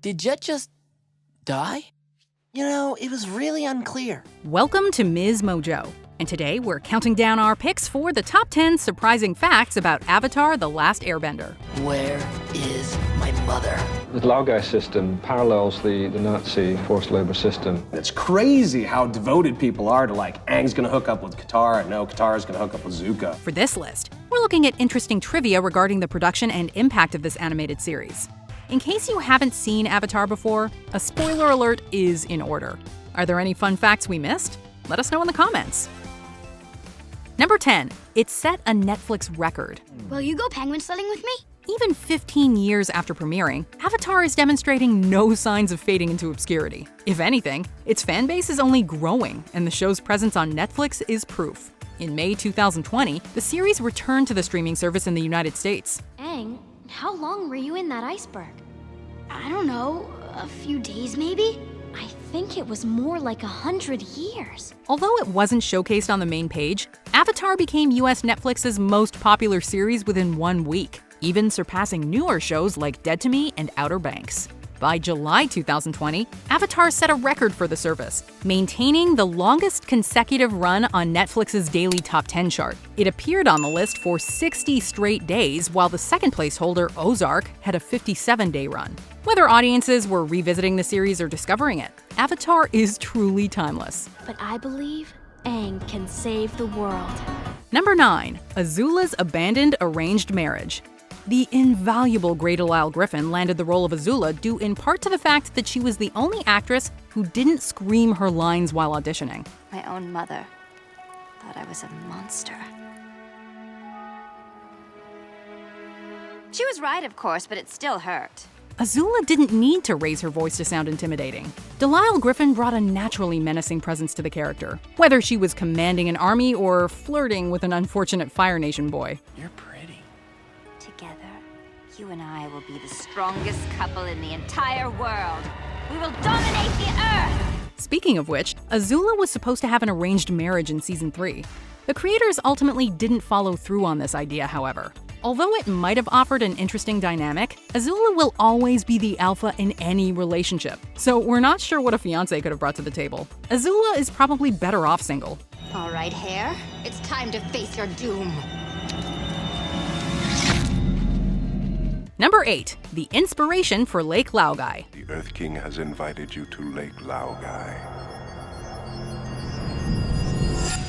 Did Jet just die? You know, it was really unclear. Welcome to MsMojo, and today we're counting down our picks for the top 10 surprising facts about Avatar: The Last Airbender. Where is my mother? The Laogai system parallels the Nazi forced labor system. It's crazy how devoted people are to, like, Aang's gonna hook up with Katara, and no, Katara's gonna hook up with Zuko. For this list, we're looking at interesting trivia regarding the production and impact of this animated series. In case you haven't seen Avatar before, a spoiler alert is in order. Are there any fun facts we missed? Let us know in the comments. Number 10. It set a Netflix record. Will you go penguin sledding with me? Even 15 years after premiering, Avatar is demonstrating no signs of fading into obscurity. If anything, its fan base is only growing, and the show's presence on Netflix is proof. In May 2020, the series returned to the streaming service in the United States. Aang, how long were you in that iceberg? I don't know, a few days maybe? I think it was more like 100 years. Although it wasn't showcased on the main page, Avatar became US Netflix's most popular series within 1 week, even surpassing newer shows like Dead to Me and Outer Banks. By July 2020, Avatar set a record for the service, maintaining the longest consecutive run on Netflix's daily top 10 chart. It appeared on the list for 60 straight days, while the second-place holder, Ozark, had a 57-day run. Whether audiences were revisiting the series or discovering it, Avatar is truly timeless. But I believe Aang can save the world. Number 9. Azula's abandoned arranged marriage. The invaluable Great Lyle Griffin landed the role of Azula due in part to the fact that she was the only actress who didn't scream her lines while auditioning. My own mother thought I was a monster. She was right, of course, but it still hurt. Azula didn't need to raise her voice to sound intimidating. Delisle Griffin brought a naturally menacing presence to the character, whether she was commanding an army or flirting with an unfortunate Fire Nation boy. You're pretty. Together, you and I will be the strongest couple in the entire world. We will dominate the Earth! Speaking of which, Azula was supposed to have an arranged marriage in Season 3. The creators ultimately didn't follow through on this idea, however. Although it might have offered an interesting dynamic, Azula will always be the alpha in any relationship, so we're not sure what a fiancé could have brought to the table. Azula is probably better off single. All right, Hare, it's time to face your doom. Number 8. The inspiration for Lake Laogai. The Earth King has invited you to Lake Laogai.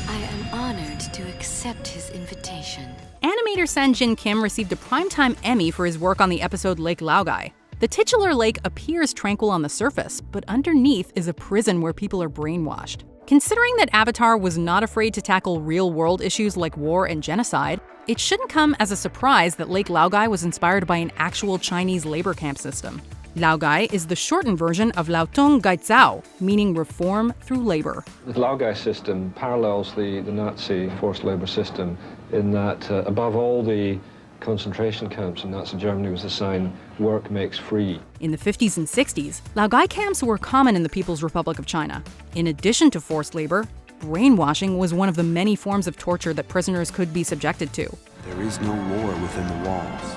I am honored to accept his invitation. Animator San Jin Kim received a Primetime Emmy for his work on the episode Lake Laogai. The titular lake appears tranquil on the surface, but underneath is a prison where people are brainwashed. Considering that Avatar was not afraid to tackle real-world issues like war and genocide, it shouldn't come as a surprise that Lake Laogai was inspired by an actual Chinese labor camp system. Laogai is the shortened version of Lautung Gaizao, meaning reform through labor. The Laogai system parallels the Nazi forced labor system in that, above all the concentration camps in Nazi Germany was the sign, "Work makes free." In the 50s and 60s, Laogai camps were common in the People's Republic of China. In addition to forced labor, brainwashing was one of the many forms of torture that prisoners could be subjected to. There is no war within the walls.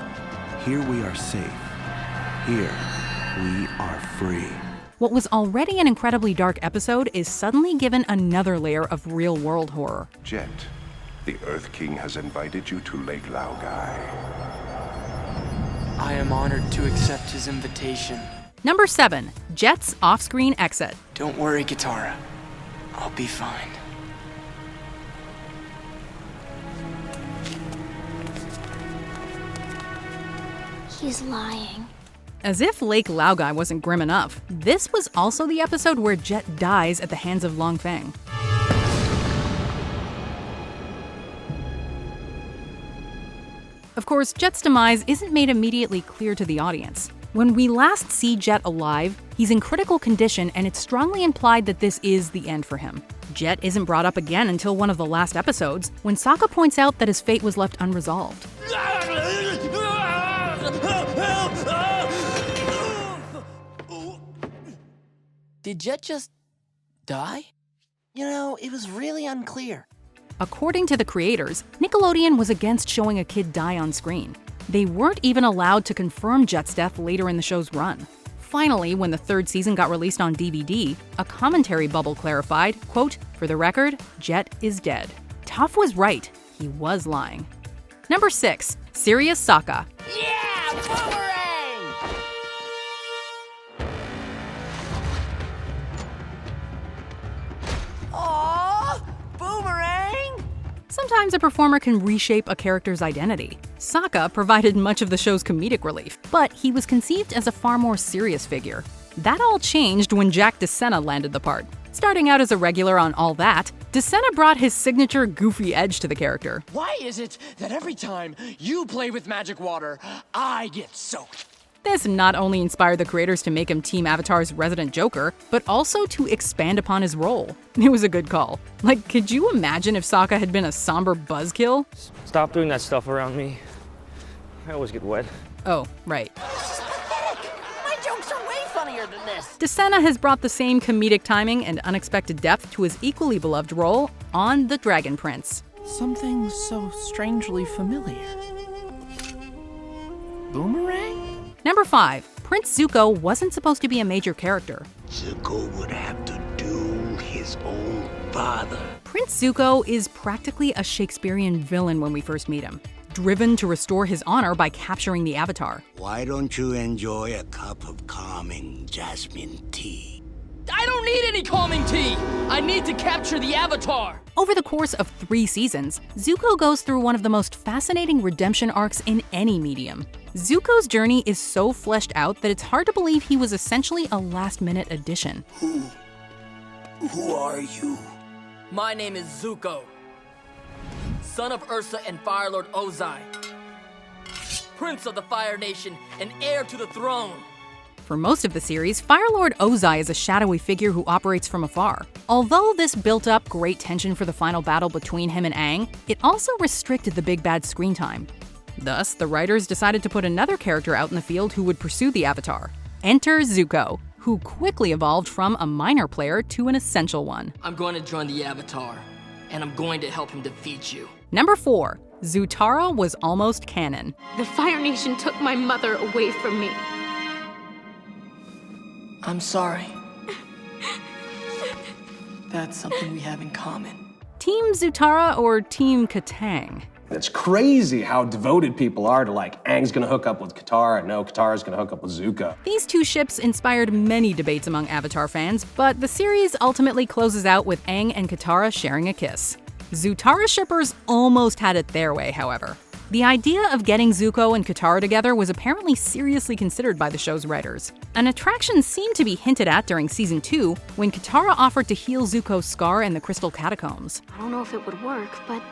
Here we are safe. Here we are free. What was already an incredibly dark episode is suddenly given another layer of real-world horror. Jet, the Earth King has invited you to Lake Laogai. I am honored to accept his invitation. Number 7. Jet's off-screen exit. Don't worry, Katara. I'll be fine. He's lying. As if Lake Laogai wasn't grim enough, this was also the episode where Jet dies at the hands of Long Feng. Of course, Jet's demise isn't made immediately clear to the audience. When we last see Jet alive, he's in critical condition, and it's strongly implied that this is the end for him. Jet isn't brought up again until one of the last episodes, when SOKKA points out that his fate was left unresolved. Did Jet just die? You know, it was really unclear. According to the creators, Nickelodeon was against showing a kid die on screen. They weren't even allowed to confirm Jet's death later in the show's run. Finally, when the third season got released on DVD, a commentary bubble clarified, quote, "For the record, Jet is dead." Toph was right. He was lying. Number 6. Serious SOKKA. Yeah! Boomerang! Aww! Boomerang! Sometimes a performer can reshape a character's identity. SOKKA provided much of the show's comedic relief, but he was conceived as a far more serious figure. That all changed when Jack DESENA landed the part. Starting out as a regular on All That, DESENA brought his signature goofy edge to the character. Why is it that every time you play with magic water, I get soaked? This not only inspired the creators to make him Team Avatar's resident Joker, but also to expand upon his role. It was a good call. Like, could you imagine if SOKKA had been a somber buzzkill? Stop doing that stuff around me. I always get wet. Oh, right. This is pathetic! My jokes are way funnier than this! DESENA has brought the same comedic timing and unexpected depth to his equally beloved role on The Dragon Prince. Something so strangely familiar. Boomerang? Number 5. Prince Zuko wasn't supposed to be a major character. Zuko would have to do his own father. Prince Zuko is practically a Shakespearean villain when we first meet him, driven to restore his honor by capturing the Avatar. Why don't you enjoy a cup of calming jasmine tea? I don't need any calming tea! I need to capture the Avatar! Over the course of 3 seasons, Zuko goes through one of the most fascinating redemption arcs in any medium. Zuko's journey is so fleshed out that it's hard to believe he was essentially a last-minute addition. Who are you? My name is Zuko, son of Ursa and Fire Lord Ozai, Prince of the Fire Nation and heir to the throne. For most of the series, Fire Lord Ozai is a shadowy figure who operates from afar. Although this built up great tension for the final battle between him and Aang, it also restricted the big bad's screen time. Thus, the writers decided to put another character out in the field who would pursue the Avatar. Enter Zuko, who quickly evolved from a minor player to an essential one. I'm going to join the Avatar, and I'm going to help him defeat you. Number 4. Zutara was almost canon. The Fire Nation took my mother away from me. I'm sorry. That's something we have in common. Team Zutara or Team Katang? It's crazy how devoted people are to, like, Aang's gonna hook up with Katara, and no, Katara's gonna hook up with Zuko. These two ships inspired many debates among Avatar fans, but the series ultimately closes out with Aang and Katara sharing a kiss. Zutara shippers almost had it their way, however. The idea of getting Zuko and Katara together was apparently seriously considered by the show's writers. An attraction seemed to be hinted at during Season 2 when Katara offered to heal Zuko's scar in the Crystal Catacombs. I don't know if it would work, but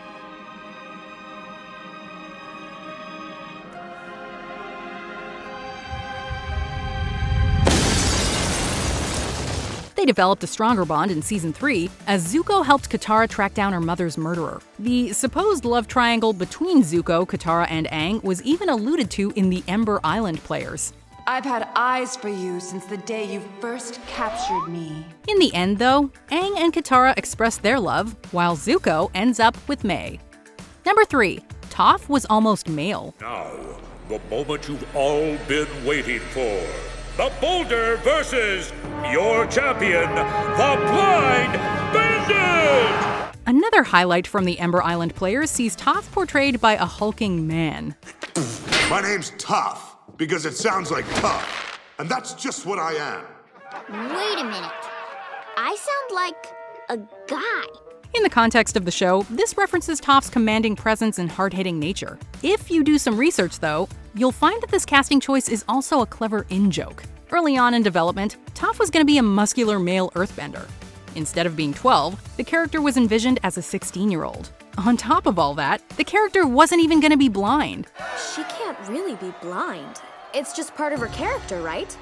they developed a stronger bond in Season 3 as Zuko helped Katara track down her mother's murderer. The supposed love triangle between Zuko, Katara, and Aang was even alluded to in the Ember Island players. I've had eyes for you since the day you first captured me. In the end, though, Aang and Katara express their love, while Zuko ends up with Mai. Number 3. Toph was almost male. Now, the moment you've all been waiting for. The Boulder versus your champion, the Blind Bandit! Another highlight from the Ember Island players sees Toph portrayed by a hulking man. My name's Toph, because it sounds like tough, and that's just what I am. Wait a minute. I sound like a guy. In the context of the show, this references Toph's commanding presence and hard-hitting nature. If you do some research, though, you'll find that this casting choice is also a clever in-joke. Early on in development, Toph was going to be a muscular male earthbender. Instead of being 12, the character was envisioned as a 16-year-old. On top of all that, the character wasn't even going to be blind. She can't really be blind. It's just part of her character, right?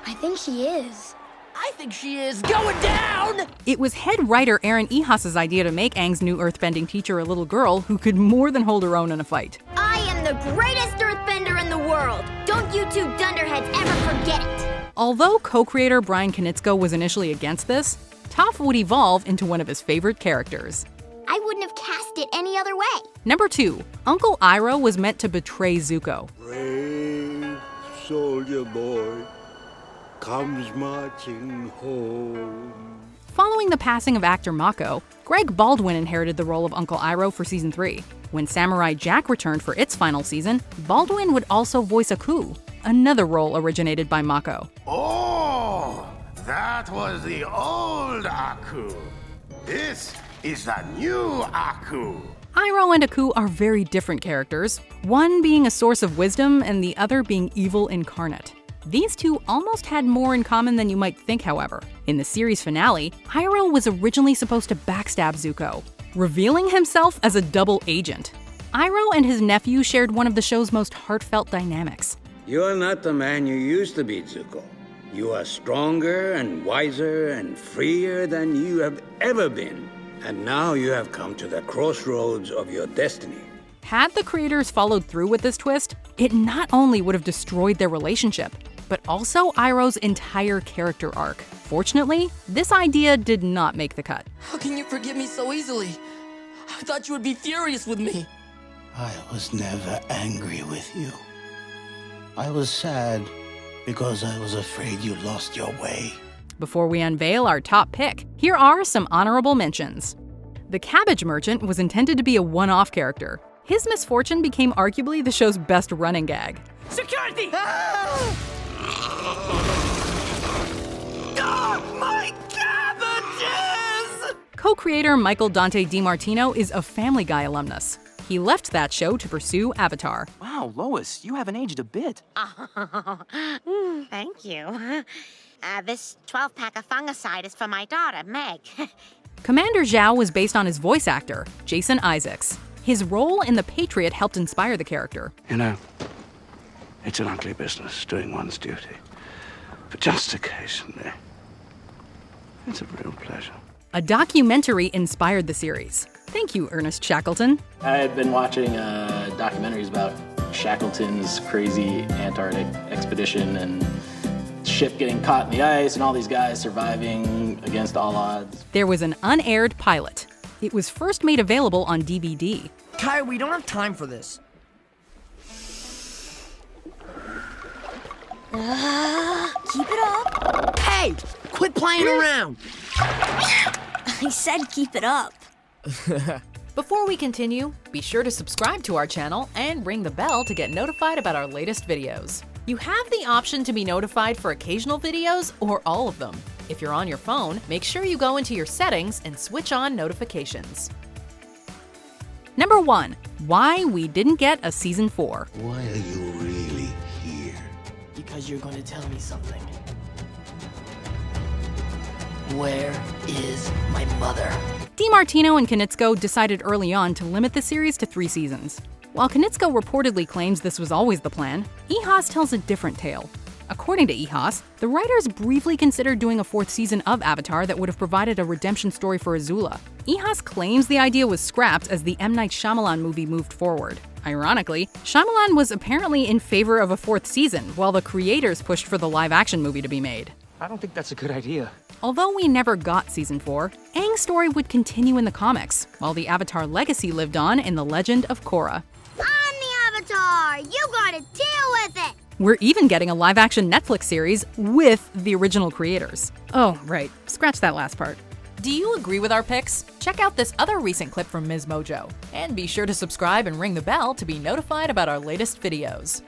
I think she is. I think she is going down! It was head writer Aaron Ehas's idea to make Aang's new earthbending teacher a little girl who could more than hold her own in a fight. I am the greatest earthbender in the world! Don't you two dunderheads ever forget it! Although co-creator Brian Konietzko was initially against this, Toph would evolve into one of his favorite characters. I wouldn't have cast it any other way. Number 2. Uncle Iroh was meant to betray Zuko. Brave soldier boy, comes marching home. Following the passing of actor Mako, Greg Baldwin inherited the role of Uncle Iroh for Season 3. When Samurai Jack returned for its final season, Baldwin would also voice Aku, another role originated by Mako. Oh, that was the old Aku. This is the new Aku. Iroh and Aku are very different characters, one being a source of wisdom and the other being evil incarnate. These two almost had more in common than you might think, however. In the series finale, Iroh was originally supposed to backstab Zuko, revealing himself as a double agent. Iroh and his nephew shared one of the show's most heartfelt dynamics. You are not the man you used to be, Zuko. You are stronger and wiser and freer than you have ever been. And now you have come to the crossroads of your destiny. Had the creators followed through with this twist, it not only would have destroyed their relationship, but also Iroh's entire character arc. Fortunately, this idea did not make the cut. How can you forgive me so easily? I thought you would be furious with me. I was never angry with you. I was sad because I was afraid you lost your way. Before we unveil our top pick, here are some honorable mentions. The Cabbage Merchant was intended to be a one-off character. His misfortune became arguably the show's best running gag. Security! My cabbages! Co-creator Michael Dante DiMartino is a Family Guy alumnus. He left that show to pursue Avatar. Wow, Lois, you haven't aged a bit. Thank you. This 12-pack of fungicide is for my daughter, Meg. Commander Zhao was based on his voice actor, Jason Isaacs. His role in The Patriot helped inspire the character. You know, it's an ugly business, doing one's duty. But just occasionally, it's a real pleasure. A documentary inspired the series. Thank you, Ernest Shackleton. I've been watching documentaries about Shackleton's crazy Antarctic expedition and ship getting caught in the ice and all these guys surviving against all odds. There was an unaired pilot. It was first made available on DVD. Kai, we don't have time for this. Keep it up. Hey, quit playing around. I said keep it up. Before we continue, be sure to subscribe to our channel and ring the bell to get notified about our latest videos. You have the option to be notified for occasional videos or all of them. If you're on your phone, make sure you go into your settings and switch on notifications. Number 1. Why we didn't get a Season 4. Why are you really here? Because you're going to tell me something. Where is my mother? DiMartino and Konietzko decided early on to limit the series to 3 seasons. While Konietzko reportedly claims this was always the plan, Ihas tells a different tale. According to Ihas, the writers briefly considered doing a 4th season of Avatar that would have provided a redemption story for Azula. Ihas claims the idea was scrapped as the M. Night Shyamalan movie moved forward. Ironically, Shyamalan was apparently in favor of a 4th season, while the creators pushed for the live-action movie to be made. I don't think that's a good idea. Although we never got Season 4, Aang's story would continue in the comics, while the Avatar legacy lived on in The Legend of Korra. I'm the Avatar! You gotta deal with it! We're even getting a live-action Netflix series with the original creators. Oh, right. Scratch that last part. Do you agree with our picks? Check out this other recent clip from MsMojo. And be sure to subscribe and ring the bell to be notified about our latest videos.